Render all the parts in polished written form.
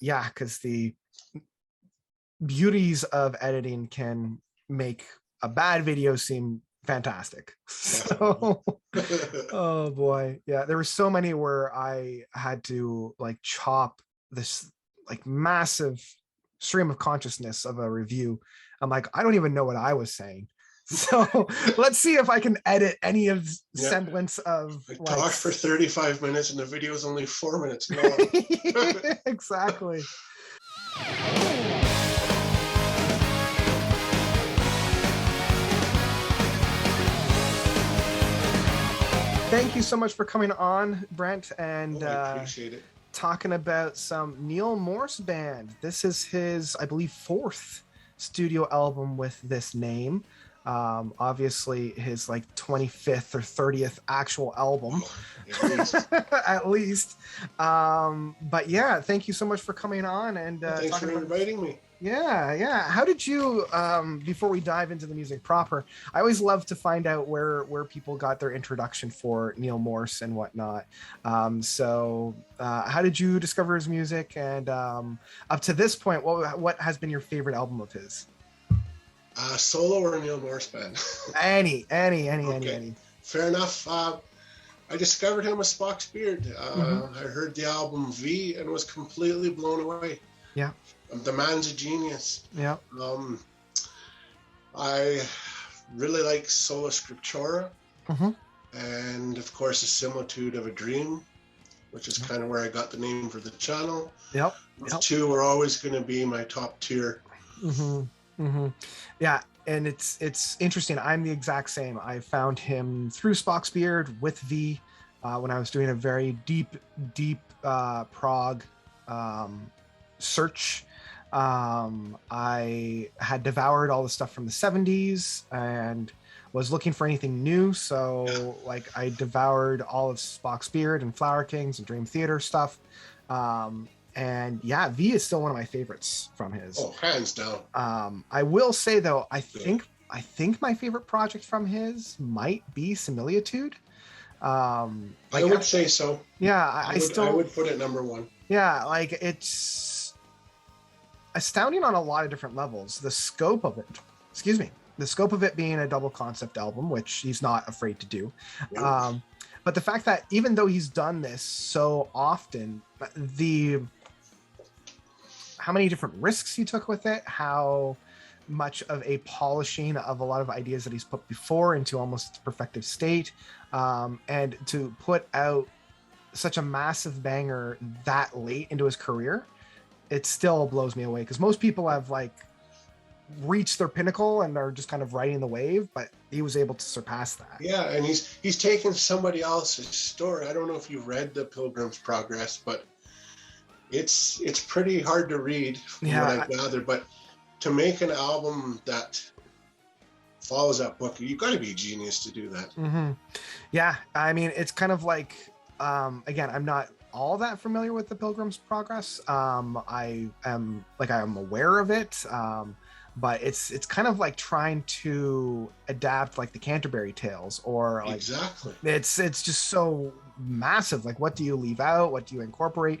yeah, because the beauties of editing can make a bad video seem fantastic. So, oh boy, yeah, there were so many where I had to like chop this like massive stream of consciousness of a review. I'm like, I don't even know what I was saying. So let's see if I can edit any of semblance of I talked for 35 minutes and the video is only 4 minutes long. Exactly. Thank you so much for coming on, Brent, and I appreciate it. Talking about some Neal Morse Band. This is his, I believe, 4th studio album with this name. Obviously his like 25th or 30th actual album. At least. But yeah, thank you so much for coming on and thanks for inviting me. Yeah. How did you, before we dive into the music proper, I always love to find out where people got their introduction for Neal Morse and whatnot. So how did you discover his music? And up to this point, what has been your favorite album of his? Solo or Neal Morse Band? Any. Fair enough. I discovered him with Spock's Beard. I heard the album V and was completely blown away. Yeah. The man's a genius. Yeah. I really like Sola Scriptura, and of course, the Similitude of a Dream, which is kind of where I got the name for the channel. Yep. Those two were always going to be my top tier. Yeah, and it's interesting. I'm the exact same. I found him through Spock's Beard with V when I was doing a very deep prog search. I had devoured all the stuff from the 70s and was looking for anything new. So like I devoured all of Spock's Beard and Flower Kings and Dream Theater stuff. And yeah, V is still one of my favorites from his. Oh, hands down. I will say though, I think my favorite project from his might be Similitude. I would say so. Yeah, I would put it number 1. Yeah, like it's astounding on a lot of different levels. The scope of it being a double concept album, which he's not afraid to do. Yep. But the fact that even though he's done this so often, how many different risks he took with it, how much of a polishing of a lot of ideas that he's put before into almost its perfected state, and to put out such a massive banger that late into his career, it still blows me away, because most people have like reached their pinnacle and are just kind of riding the wave, but he was able to surpass that. Yeah, and he's taken somebody else's story. I don't know if you've read The Pilgrim's Progress, but it's pretty hard to read from what I've gathered. But to make an album that follows that book, you've got to be a genius to do that. Yeah, I mean, it's kind of like, again, I'm not all that familiar with The Pilgrim's Progress. I am aware of it, but it's kind of like trying to adapt like the Canterbury Tales, or like exactly. It's just so massive. Like, what do you leave out? What do you incorporate?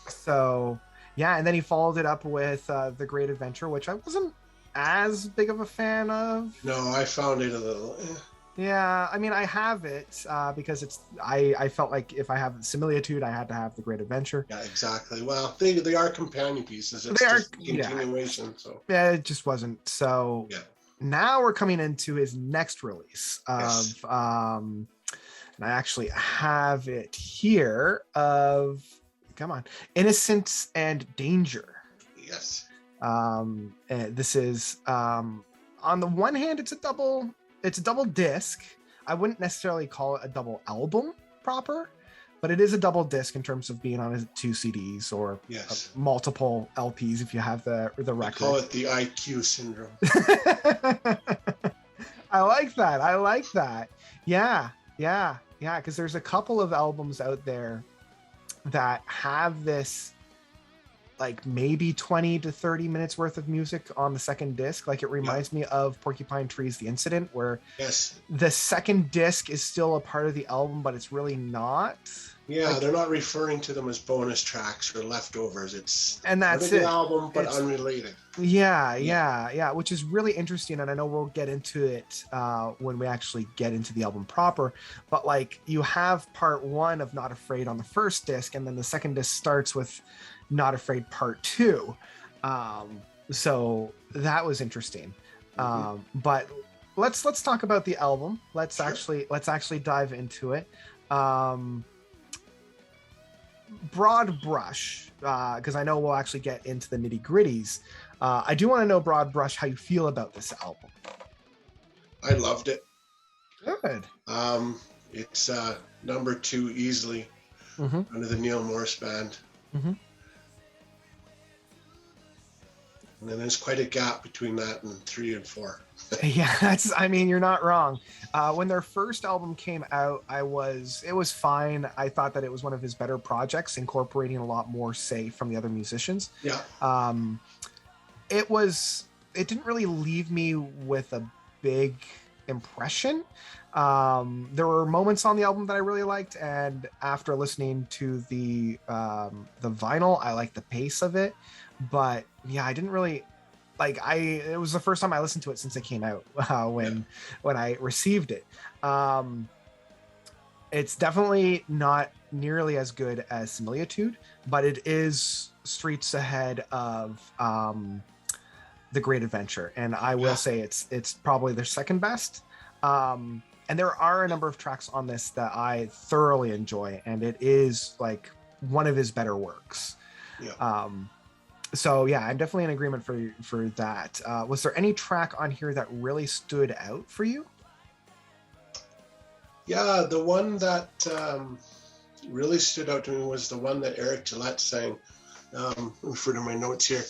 So yeah, and then he followed it up with The Great Adventure, which I wasn't as big of a fan of. No, I found it a little. Yeah, I mean, I have it because I felt like if I have Similitude, I had to have The Great Adventure. Yeah, exactly. Well, they are companion pieces. It's just continuation. So yeah, it just wasn't. So now we're coming into his next release of, and I actually have it here, of, come on, Innocence and Danger. Yes. And this is, on the one hand, it's a double disc. I wouldn't necessarily call it a double album proper, but it is a double disc in terms of being on 2 CDs or multiple LPs if you have the record. I call it the IQ syndrome. I like that. Yeah, because there's a couple of albums out there that have this like maybe 20 to 30 minutes worth of music on the second disc. Like, it reminds me of Porcupine Tree's The Incident, where the second disc is still a part of the album, but it's really not. Yeah, Like, they're not referring to them as bonus tracks or leftovers. It's and part that's of the it. album, but It's unrelated. yeah, which is really interesting, and I know we'll get into it when we actually get into the album proper. But like, you have part one of Not Afraid on the first disc, and then the second disc starts with Not Afraid part two. So that was interesting. But let's talk about the album. Let's actually dive into it. Broad brush, because I know we'll actually get into the nitty gritties. I do want to know, broad brush, how you feel about this album. I loved it. Good. It's number 2 easily under the Neal Morse band. And then there's quite a gap between that and 3 and 4. Yeah, you're not wrong. When their first album came out, it was fine. I thought that it was one of his better projects, incorporating a lot more, say, from the other musicians. Yeah. It didn't really leave me with a big impression. There were moments on the album that I really liked, and after listening to the vinyl, I liked the pace of it. But yeah, I didn't really it was the first time I listened to it since it came out, when I received it. It's definitely not nearly as good as Similitude, but it is streets ahead of The Great Adventure, and I will say it's probably their second best. And there are a number of tracks on this that I thoroughly enjoy, and it is like one of his better works. So yeah, I'm definitely in agreement for that. Was there any track on here that really stood out for you? Yeah, the one that really stood out to me was the one that Eric Gillette sang. Refer to my notes here.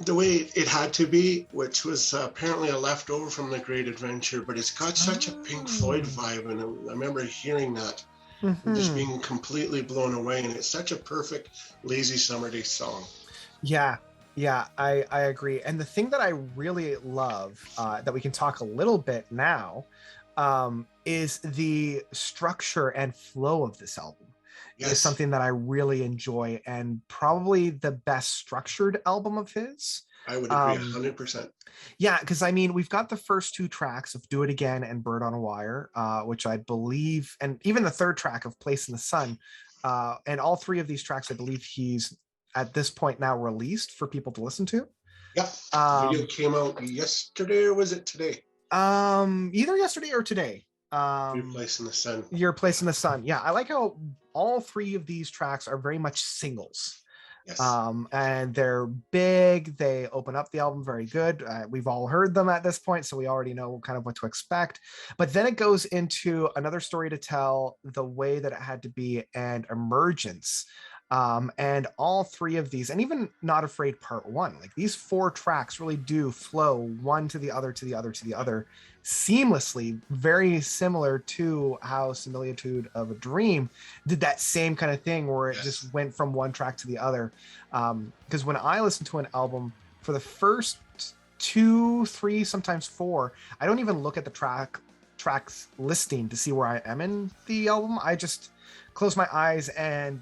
The way it had to be, which was apparently a leftover from The Great Adventure, but it's got such a Pink Floyd vibe, and I remember hearing that. Just being completely blown away, and it's such a perfect lazy summer day song. I agree. And the thing that I really love, that we can talk a little bit now, is the structure and flow of this album. Is something that I really enjoy, and probably the best structured album of his. I would agree 100%. Yeah, because we've got the first 2 tracks of Do It Again and Bird on a Wire, which I believe, and even the third track of Place in the Sun, and all 3 of these tracks, I believe he's at this point now released for people to listen to. The video came out yesterday, or was it today? Either yesterday or today. Your Place in the Sun. Your Place in the Sun. Yeah, I like how all 3 of these tracks are very much singles. And they're big. They open up the album very good. We've all heard them at this point, so we already know kind of what to expect. But then it goes into Another Story to Tell, The Way That It Had to Be, and Emergence. And all 3 of these, and even Not Afraid Part 1, like these 4 tracks really do flow one to the other, to the other, to the other seamlessly, very similar to how Similitude of a Dream did that same kind of thing, where it just went from one track to the other. Because when I listen to an album, for the first 2, 3, sometimes 4, I don't even look at the tracks listing to see where I am in the album. I just close my eyes and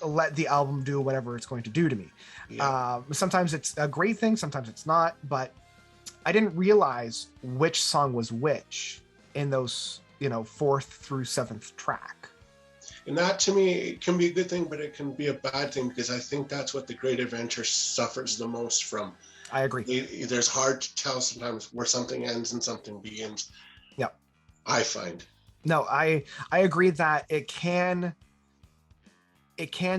let the album do whatever it's going to do to me. Sometimes it's a great thing, sometimes it's not, but I didn't realize which song was which in those 4th through 7th track. And that, to me, it can be a good thing, but it can be a bad thing, because I think that's what The Great Adventure suffers the most from. I agree. There's hard to tell sometimes where something ends and something begins. I find. No, I agree that it can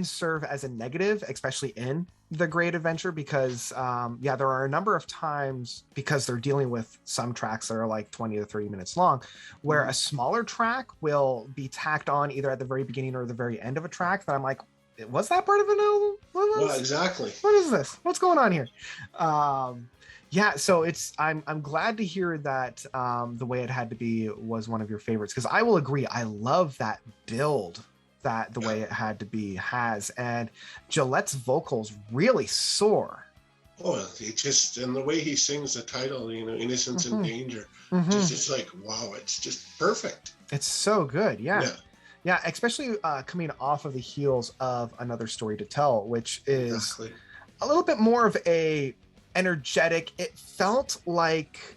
serve as a negative, especially in The Great Adventure, because there are a number of times, because they're dealing with some tracks that are like 20 to 30 minutes long, where a smaller track will be tacked on either at the very beginning or the very end of a track that I'm like, was that part of an album? Well, exactly. What is this? What's going on here? So I'm glad to hear that The Way It Had to Be was one of your favorites, because I will agree, I love that build that The Way It Had to Be has, and Gillette's vocals really soar. And the way he sings the title, Innocence and Danger, it's like, wow, it's just perfect. It's so good. Yeah, especially coming off of the heels of Another Story to Tell, which is a little bit more of a energetic. It felt like,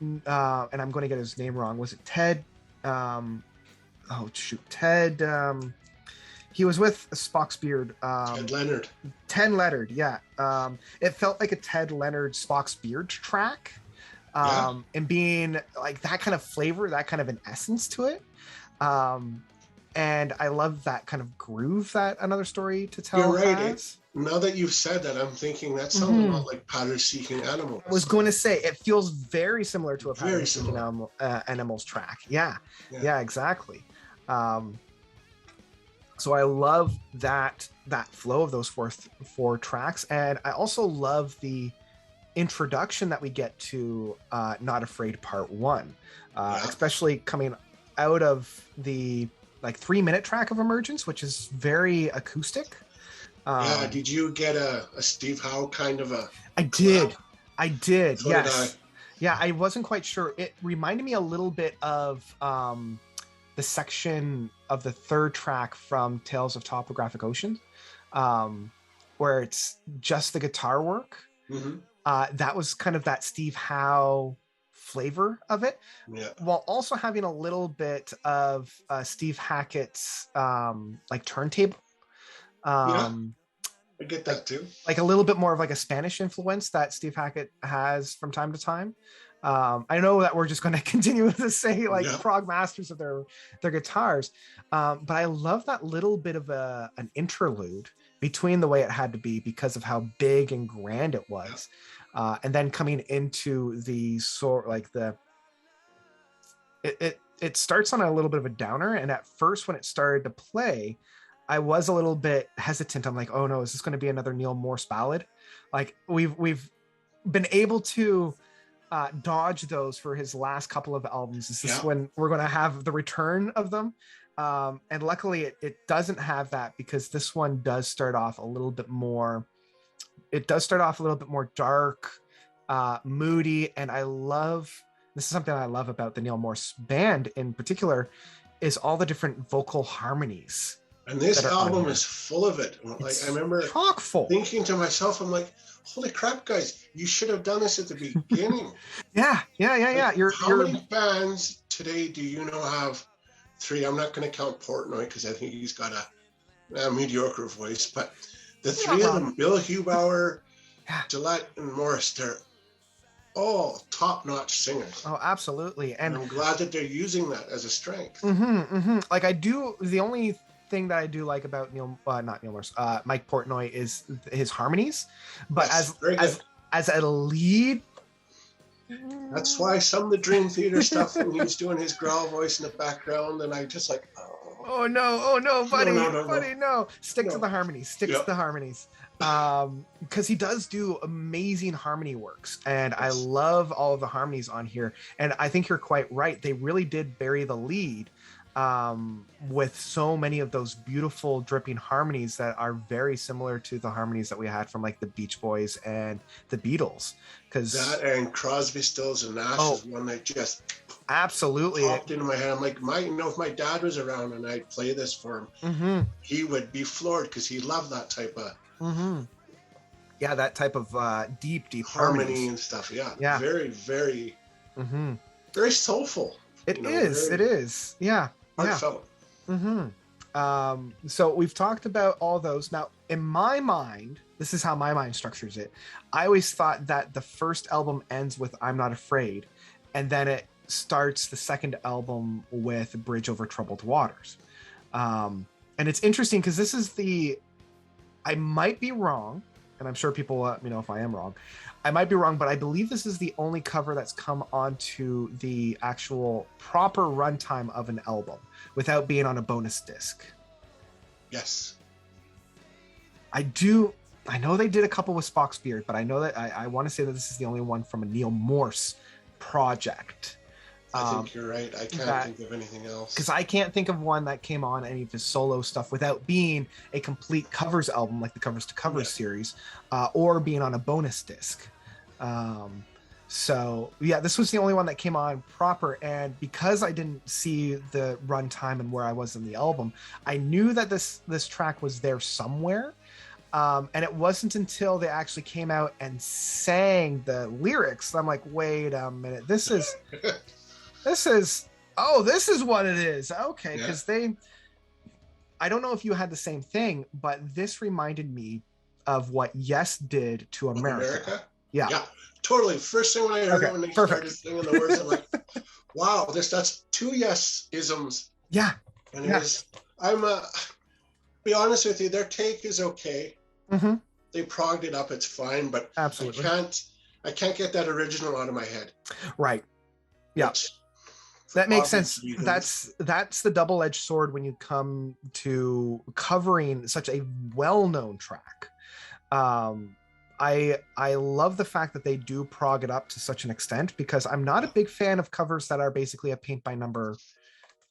and I'm going to get his name wrong. Was it Ted? Oh shoot, Ted. He was with Spock's beard. Ted Leonard. Ted Leonard, yeah. It felt like a Ted Leonard Spock's beard track, and being like that kind of flavor, that kind of an essence to it. And I love that kind of groove that Another Story to Tell You're right. has. Now that you've said that, I'm thinking that sounds a lot like Pattern Seeking Animals. I was going to say, it feels very similar to a Pattern Seeking Animals track. Yeah, exactly. So I love that flow of those four tracks. And I also love the introduction that we get to Not Afraid Part 1, especially coming out of the 3-minute track of Emergence, which is very acoustic. Did you get a Steve Howe kind of a I did so yes. I wasn't quite sure. It reminded me a little bit of the section of the third track from Tales of Topographic Ocean, where it's just the guitar work. That was kind of that Steve Howe flavor of it, while also having a little bit of Steve Hackett's turntable. I get that too. Like a little bit more of like a Spanish influence that Steve Hackett has from time to time. I know that we're just going to continue to say prog masters of their guitars, but I love that little bit of an interlude between the way it had to be because of how big and grand it was. And then coming into the it starts on a little bit of a downer. And at first when it started to play, I was a little bit hesitant. I'm like, oh no, is this going to be another Neal Morse ballad? Like we've been able to dodge those for his last couple of albums. Is this when we're going to have the return of them? And luckily it doesn't have that, because this one does start off a little bit more. It does start off a little bit more dark, moody. And this is something I love about the Neal Morse band in particular, is all the different vocal harmonies. And this album is full of it. It's I remember thinking to myself, I'm like, holy crap, guys, you should have done this at the beginning. Yeah. How many bands today do you know have 3? I'm not going to count Portnoy because I think he's got a mediocre voice, but the 3 of them, Bill Hubauer, Gillette, and Morris, they're all top-notch singers. Oh, absolutely. And I'm glad that they're using that as a strength. Like I do, the only thing that I do like about not Neal Morse, Mike Portnoy is his harmonies, but as a lead, that's why some of the Dream Theater stuff when he's doing his growl voice in the background, and I just like, oh no, buddy, no. Stick to the harmonies. To the harmonies. Because he does do amazing harmony works, and I love all of the harmonies on here. And I think you're quite right. They really did bury the lead with so many of those beautiful dripping harmonies that are very similar to the harmonies that we had from like the Beach Boys and the Beatles. Because that and Crosby, Stills and Nash is one that just absolutely popped into my head. I'm like, if my dad was around and I'd play this for him, he would be floored because he loved that type of that type of deep harmony harmonies and stuff. Very, very very soulful. It is heartfelt. So we've talked about all those. Now in my mind, this is how my mind structures it. I always thought that the first album ends with I'm Not Afraid, and then it starts the second album with Bridge Over Troubled Waters. And it's interesting because this is I might be wrong, and I'm sure people will let me know if I am wrong. I might be wrong, but I believe this is the only cover that's come onto the actual proper runtime of an album without being on a bonus disc. Yes. I know they did a couple with Spock's Beard, but I know that I want to say that this is the only one from a Neal Morse project. I think you're right. I can't think of anything else. Because I can't think of one that came on any of his solo stuff without being a complete covers album, like the Covers to Covers series, or being on a bonus disc. So yeah, this was the only one that came on proper, and because I didn't see the runtime and where I was in the album, I knew that this track was there somewhere. And it wasn't until they actually came out and sang the lyrics I'm like, wait a minute, this is oh, this is what it is. Okay, because I don't know if you had the same thing, but this reminded me of what Yes did to America. Yeah, totally. First thing when I heard it, when they started singing the words, I'm like, wow, that's two Yes isms. Yeah. And it is, be honest with you, their take is okay. Mm-hmm. They progged it up, it's fine, but absolutely, I can't get that original out of my head. Right. Yeah. That makes sense. That's the double-edged sword when you come to covering such a well-known track. I love the fact that they do prog it up to such an extent, because I'm not a big fan of covers that are basically a paint by number,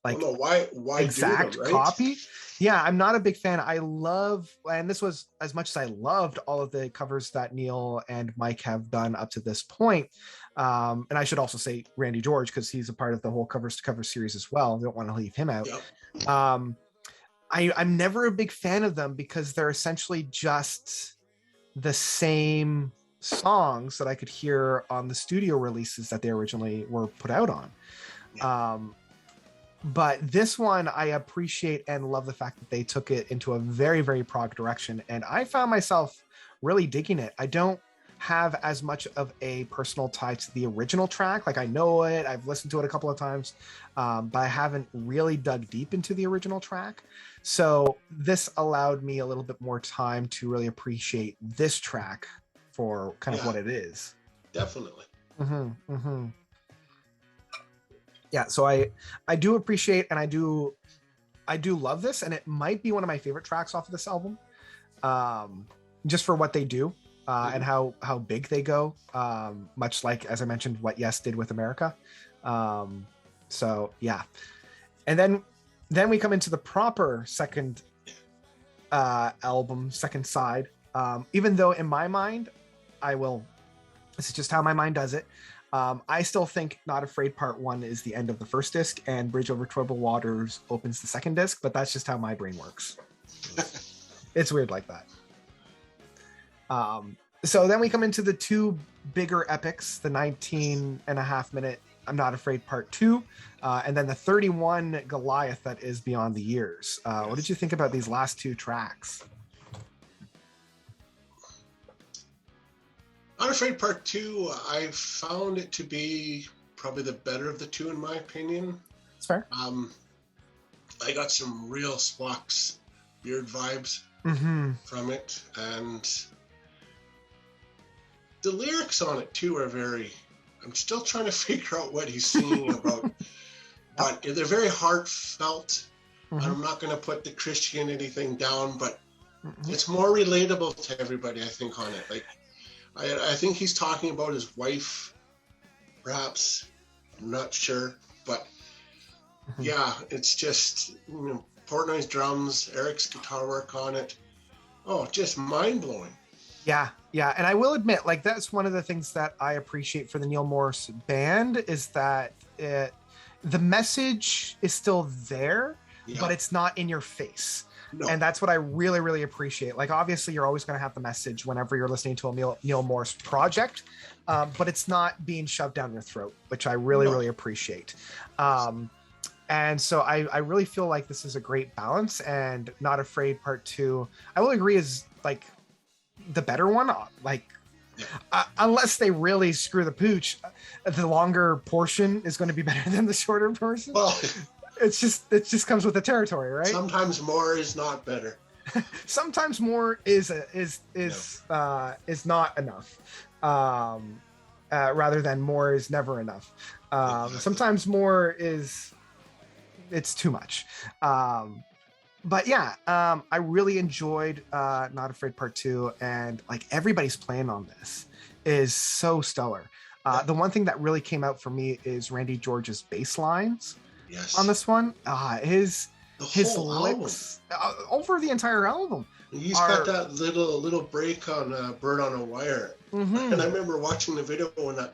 like why exact do them, right? copy. Yeah, I'm not a big fan. I love, and this was, as much as I loved all of the covers that Neal and Mike have done up to this point. And I should also say Randy George, because he's a part of the whole covers to cover series as well. I don't want to leave him out. Yep. I'm never a big fan of them because they're essentially just the same songs that I could hear on the studio releases that they originally were put out on. Yeah. But this one, I appreciate and love the fact that they took it into a very, very prog direction. And I found myself really digging it. I don't have as much of a personal tie to the original track. Like, I know it, I've listened to it a couple of times, but I haven't really dug deep into the original track. So this allowed me a little bit more time to really appreciate this track for kind of what it is. Definitely. Mm-hmm, mm-hmm. Yeah, so I do appreciate, and I do love this, and it might be one of my favorite tracks off of this album, just for what they do. And how big they go, much like, as I mentioned, what Yes did with America. So yeah, and then we come into the proper second album, second side. Even though in my mind, this is just how my mind does it. I still think Not Afraid Part 1 is the end of the first disc, and Bridge Over Troubled Waters opens the second disc. But that's just how my brain works. It's weird like that. So then we come into the two bigger epics, the 19.5-minute I'm Not Afraid Part 2, and then the 31 Goliath that is Beyond the Years. What did you think about these last two tracks? Not Afraid Part 2, I found it to be probably the better of the two, in my opinion. That's fair. I got some real Spock's beard vibes from it, and the lyrics on it too are I'm still trying to figure out what he's singing about, but they're very heartfelt. I'm not going to put the Christianity thing down, but it's more relatable to everybody, I think, on it. Like, I think he's talking about his wife, perhaps. I'm not sure, but yeah, it's just, Portnoy's drums, Eric's guitar work on it. Oh, just mind-blowing. Yeah, and I will admit, like, that's one of the things that I appreciate for the Neal Morse band, is that the message is still there, but it's not in your face. No. And that's what I really, really appreciate. Like, obviously, you're always going to have the message whenever you're listening to a Neal Morse project, but it's not being shoved down your throat, which I really, really appreciate. And so I really feel like this is a great balance, and Not Afraid Part 2, I will agree, is like the better one. Like, unless they really screw the pooch, the longer portion is going to be better than the shorter portion. Well, it just comes with the territory, right? Sometimes more is not better. Sometimes more is not enough. Rather than more is never enough. Sometimes more it's too much. But yeah, I really enjoyed Not Afraid Part 2, and like, everybody's playing on this is so stellar. The one thing that really came out for me is Randy George's bass lines on this one. His licks over the entire album. He's got that little break on Bird on a Wire. And I remember watching the video and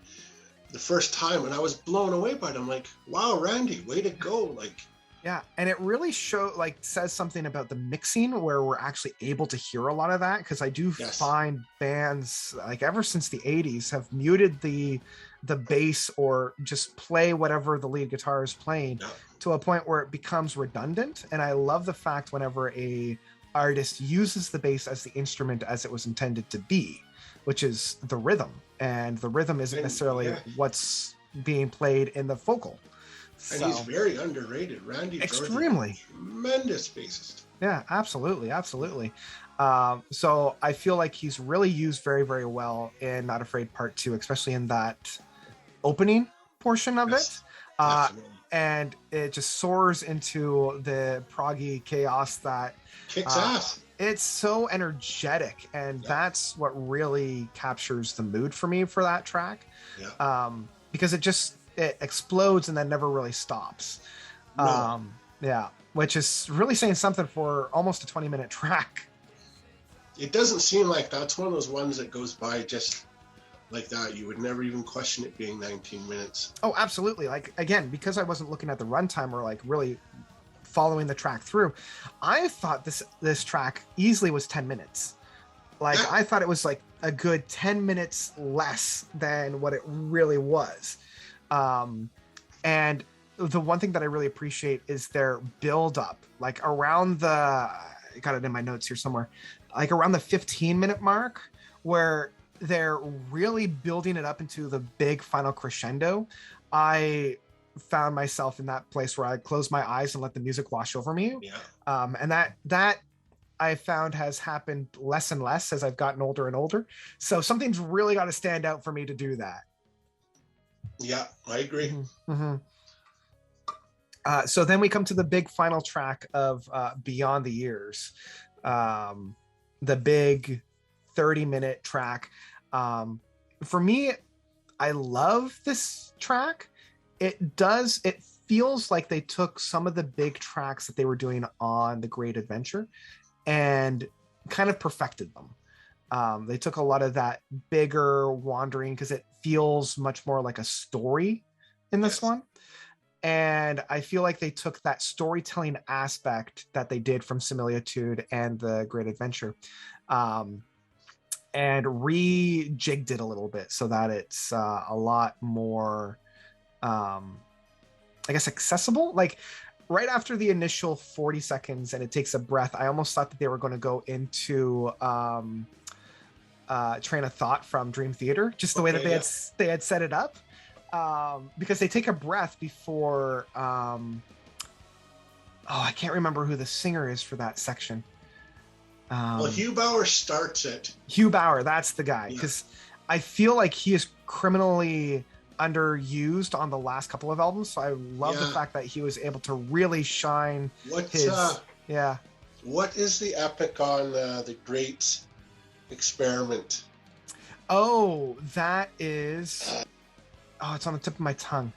the first time, and I was blown away by it. I'm like, wow, Randy, way to go. Like, yeah, and it really says something about the mixing where we're actually able to hear a lot of that, because I do find bands like ever since the 80s have muted the bass or just play whatever the lead guitar is playing to a point where it becomes redundant. And I love the fact whenever a artist uses the bass as the instrument as it was intended to be, which is the rhythm, and the rhythm isn't necessarily what's being played in the vocal. And he's very underrated. Randy extremely tremendous bassist. Yeah, absolutely. So I feel like he's really used very, very well in Not Afraid Part 2, especially in that opening portion of it. And it just soars into the proggy chaos that kicks ass. It's so energetic, and that's what really captures the mood for me for that track. Because it explodes and then never really stops. Which is really saying something for almost a 20-minute track. It doesn't seem like that's one of those ones that goes by just like that. You would never even question it being 19 minutes. Oh, absolutely. Like, again, because I wasn't looking at the runtime or like really following the track through, I thought this track easily was 10 minutes. Like, I thought it was like a good 10 minutes less than what it really was. And the one thing that I really appreciate is their build up, like around I got it in my notes here somewhere, like around the 15-minute mark, where they're really building it up into the big final crescendo. I found myself in that place where I close my eyes and let the music wash over me. And that I found has happened less and less as I've gotten older and older. So something's really got to stand out for me to do that. Yeah, I agree. So then we come to the big final track of Beyond the Years, the big 30-minute track. For me, I love this track. It feels like they took some of the big tracks that they were doing on The Great Adventure and kind of perfected them. They took a lot of that bigger wandering, because it feels much more like a story in this one. And I feel like they took that storytelling aspect that they did from Similitude and The Great Adventure, and rejigged it a little bit so that it's a lot more, I guess, accessible. Like right after the initial 40 seconds and it takes a breath, I almost thought that they were going to go into Train of Thought from Dream Theater, just the way that they had set it up. Because they take a breath before I can't remember who the singer is for that section. Well, Hugh Bauer starts it. Hugh Bauer, that's the guy, because I feel like he is criminally underused on the last couple of albums. So I love the fact that he was able to really shine What is the epic on The Great Experiment? Oh, that is... Oh, it's on the tip of my tongue.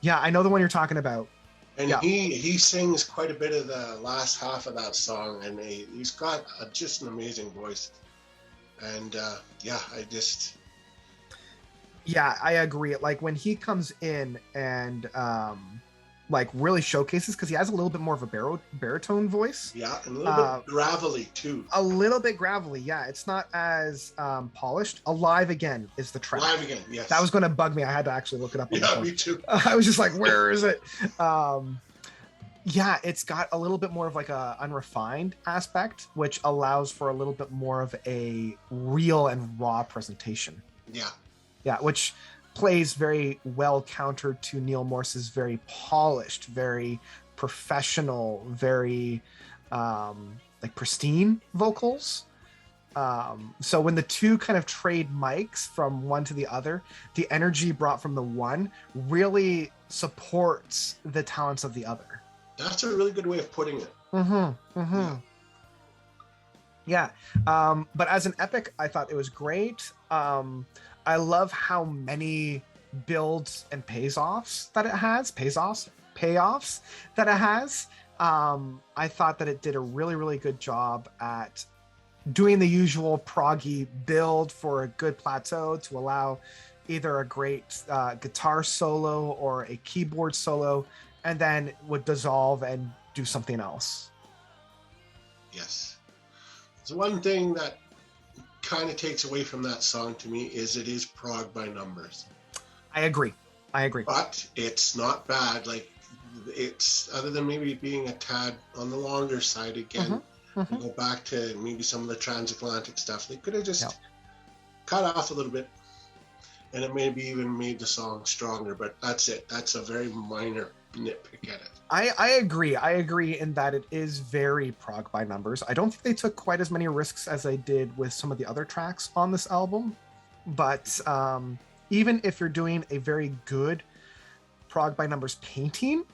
Yeah, I know the one you're talking about. And he sings quite a bit of the last half of that song, and he's got just an amazing voice. And I agree. Like when he comes in and like really showcases, because he has a little bit more of a baritone voice. Yeah, and a little bit gravelly too. A little bit gravelly, yeah. It's not as polished. Alive Again is the track. Alive Again, yes. That was going to bug me. I had to actually look it up. Yeah, me too. I was just like, where is it? It's got a little bit more of like a unrefined aspect, which allows for a little bit more of a real and raw presentation. Yeah, which plays very well counter to Neal Morse's very polished, very professional, very like pristine vocals. So when the two kind of trade mics from one to the other, the energy brought from the one really supports the talents of the other. That's a really good way of putting it. But as an epic, I thought it was great. I love how many builds and payoffs that it has. I thought that it did a really, really good job at doing the usual proggy build for a good plateau to allow either a great guitar solo or a keyboard solo, and then would dissolve and do something else. Yes. The one thing that kind of takes away from that song to me is it is prog by numbers. I agree. But it's not bad. Like, it's, other than maybe being a tad on the longer side again, go back to maybe some of the transatlantic stuff. They could have just cut off a little bit, and it maybe even made the song stronger, but that's it. That's a very minor nitpick at it. I agree in that it is very prog by numbers. I don't think they took quite as many risks as they did with some of the other tracks on this album, but even if you're doing a very good prog by numbers painting,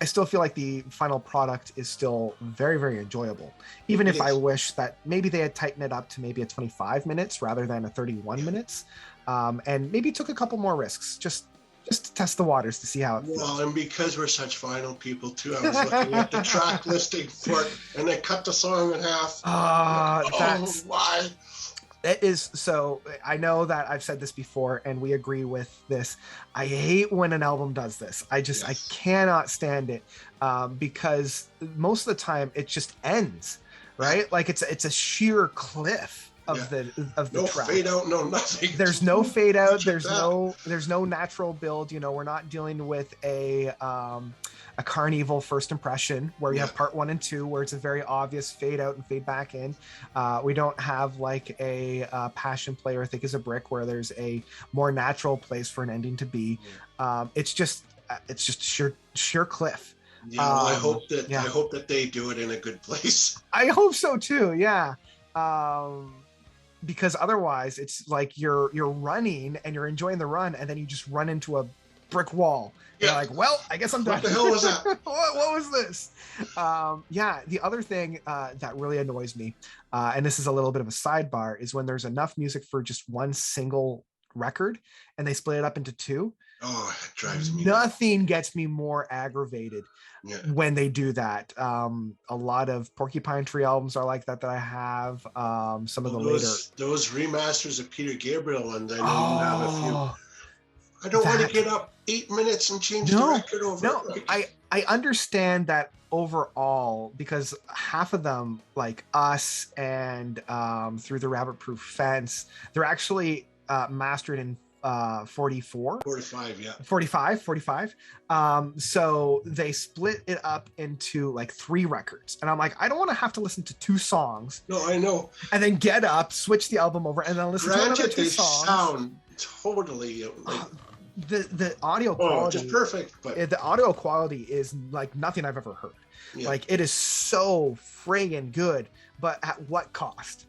I still feel like the final product is still very, very enjoyable. Even if I wish that maybe they had tightened it up to maybe a 25 minutes rather than a 31 minutes, and maybe took a couple more risks, just to test the waters to see how it feels. Well, and because we're such vinyl people too, I was looking at the track listing for it, and they cut the song in half. That's why? It is. So I know that I've said this before, and we agree with this. I hate when an album does this. I cannot stand it, because most of the time it just ends, right? Like it's a sheer cliff of the no track. Fade out, no nothing. There's no fade out. There's no natural build. You know, we're not dealing with a Carnival first impression where you have part 1 and 2 where it's a very obvious fade out and fade back in. We don't have like a Passion Play or Thick as a Brick where there's a more natural place for an ending to be. It's just sheer cliff. Yeah, well, I hope that they do it in a good place. I hope so too. Yeah. Because otherwise it's like you're running and you're enjoying the run, and then you just run into a brick wall. You're like, well, I guess I'm done. What the hell was that? what was this? The other thing that really annoys me, and this is a little bit of a sidebar, is when there's enough music for just one single record and they split it up into 2. Oh, it drives me. Nothing gets me more aggravated when they do that. A lot of Porcupine Tree albums are like that I have. Some of the those remasters of Peter Gabriel, and I know you have a few. I don't want to get up 8 minutes and change the record over. No, I understand that overall, because half of them, like Us and Through the Rabbit Proof Fence, they're actually mastered in 45. So they split it up into like 3 records, and I'm like, I don't want to have to listen to 2 songs. No, I know. And then get up, switch the album over, and then listen to another 2 songs. Sound totally like, the audio quality just perfect, but the audio quality is like nothing I've ever heard. Like, it is so friggin' good, but at what cost?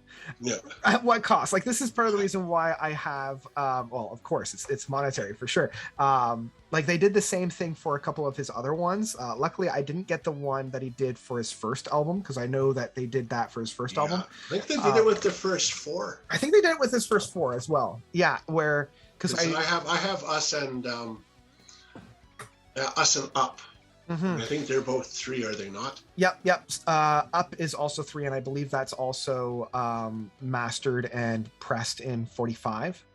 At what cost? Like, this is part of the reason why I have well, of course it's monetary for sure. Like, they did the same thing for a couple of his other ones. Luckily I didn't get the one that he did for his first album, because I know that they did that for his first album. I think they did it with the first 4. I think they did it with his first 4 as well. Yeah, where because I have Us and Up. I think they're both 3, are they not? Yep. Up is also 3, and I believe that's also mastered and pressed in 45.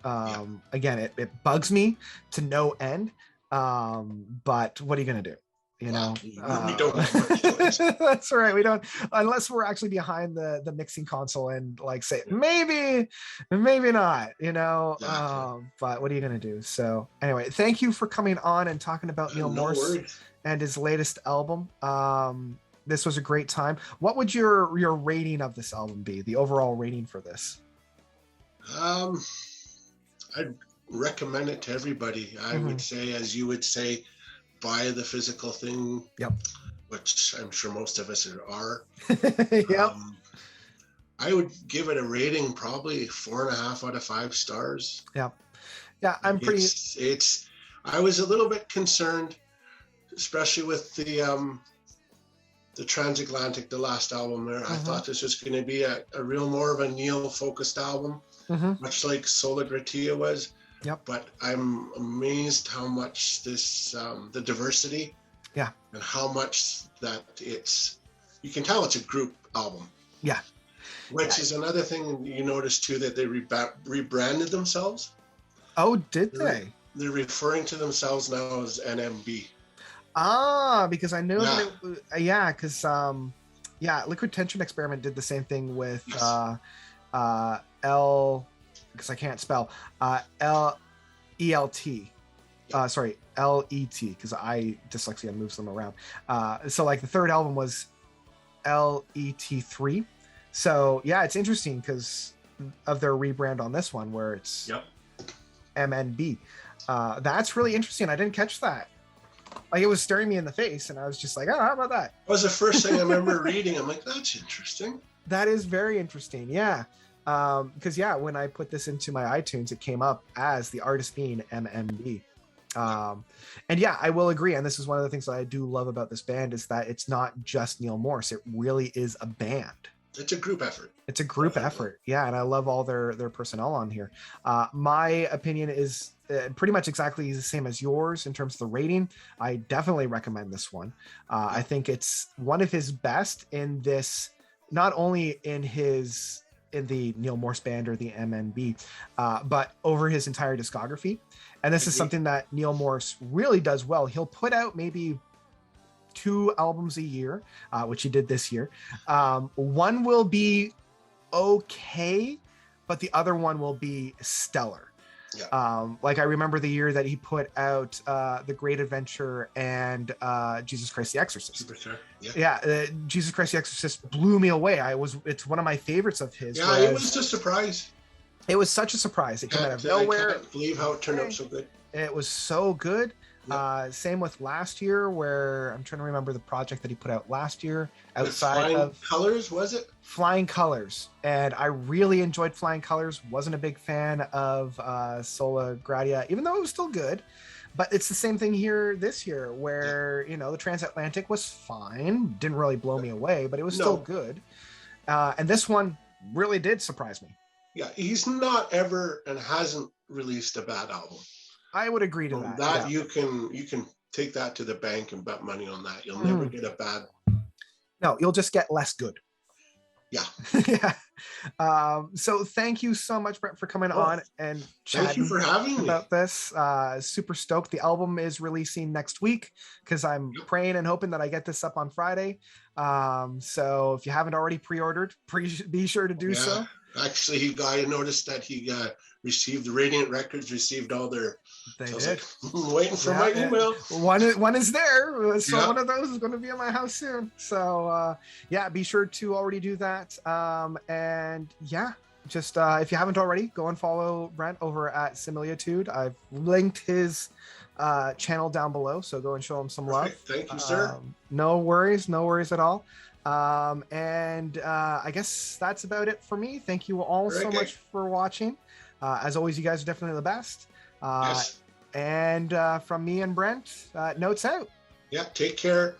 Again, it bugs me to no end, but what are you gonna do? You know, we don't have much choice. That's right. We don't, unless we're actually behind the mixing console and like say maybe not. You know, exactly. But what are you gonna do? So anyway, thank you for coming on and talking about Neal Morse and his latest album. This was a great time. What would your rating of this album be? The overall rating for this? I'd recommend it to everybody. I would say, as you would say, buy the physical thing. Which I'm sure most of us are. I would give it a rating, probably 4.5 out of 5 stars. I'm pretty. I was a little bit concerned, especially with the Transatlantic, the last album there. I thought this was going to be a real more of a Neal focused album, much like Sola Gratia was. But I'm amazed how much this, the diversity, and how much that you can tell it's a group album. Which is another thing you notice too, that they rebranded themselves. Oh, did they? They're referring to themselves now as NMB. Ah, because I knew that it, yeah, because yeah, Liquid Tension Experiment did the same thing with L, because I can't spell LELT. Sorry, LET, because I dyslexia moves them around. So like the third album was LET3. So yeah, it's interesting because of their rebrand on this one where it's MNB. That's really interesting. I didn't catch that. Like it was staring me in the face, and I was just like, "Oh, how about that?" That was the first thing I remember reading. I'm like, "That's interesting." That is very interesting. Yeah, because yeah, when I put this into my iTunes, it came up as the artist being MMB. And yeah, I will agree. And this is one of the things that I do love about this band is that it's not just Neal Morse. It really is a band. It's a group effort. It's a group effort. Yeah. And I love all their personnel on here. My opinion is pretty much exactly the same as yours in terms of the rating. I definitely recommend this one. I think it's one of his best in this, not only in the Neal Morse band or the MNB, but over his entire discography. And this is something that Neal Morse really does well. He'll put out maybe 2 albums a year, which he did this year. One will be okay, but the other one will be stellar. Yeah. Like I remember the year that he put out The Great Adventure and Jesus Christ the Exorcist. Jesus Christ the Exorcist blew me away. It's one of my favorites of his. Yeah, it was a surprise. It was such a surprise. It came out of nowhere. I can't believe how it turned out so good. It was so good. Same with last year, where I'm trying to remember the project that he put out last year outside of Colors, was it? Flying Colors. And I really enjoyed Flying Colors. Wasn't a big fan of Sola Gradia, even though it was still good. But it's the same thing here this year, where the Transatlantic was fine, didn't really blow me away, but it was still good. And this one really did surprise me. Yeah, he's not ever and hasn't released a bad album. I would agree to that. That you can take that to the bank and bet money on that. You'll never get a bad. No, you'll just get less good. Yeah. Yeah. So thank you so much, Brent, for coming on and chatting. Thank you for having me about this. Super stoked. The album is releasing next week because I'm praying and hoping that I get this up on Friday. So if you haven't already pre-ordered, be sure to do so. Actually, I noticed that he received Radiant Records, received all their. They did. Like, waiting for my email. One is there, so one of those is going to be in my house soon. So be sure to already do that. And just if you haven't already, go and follow Brent over at Similitude. I've linked his channel down below, so go and show him some love. Thank you, sir. No worries at all. And I guess that's about it for me. Thank you all so much for watching. As always, you guys are definitely the best. And from me and Brent, notes out. Yeah, take care.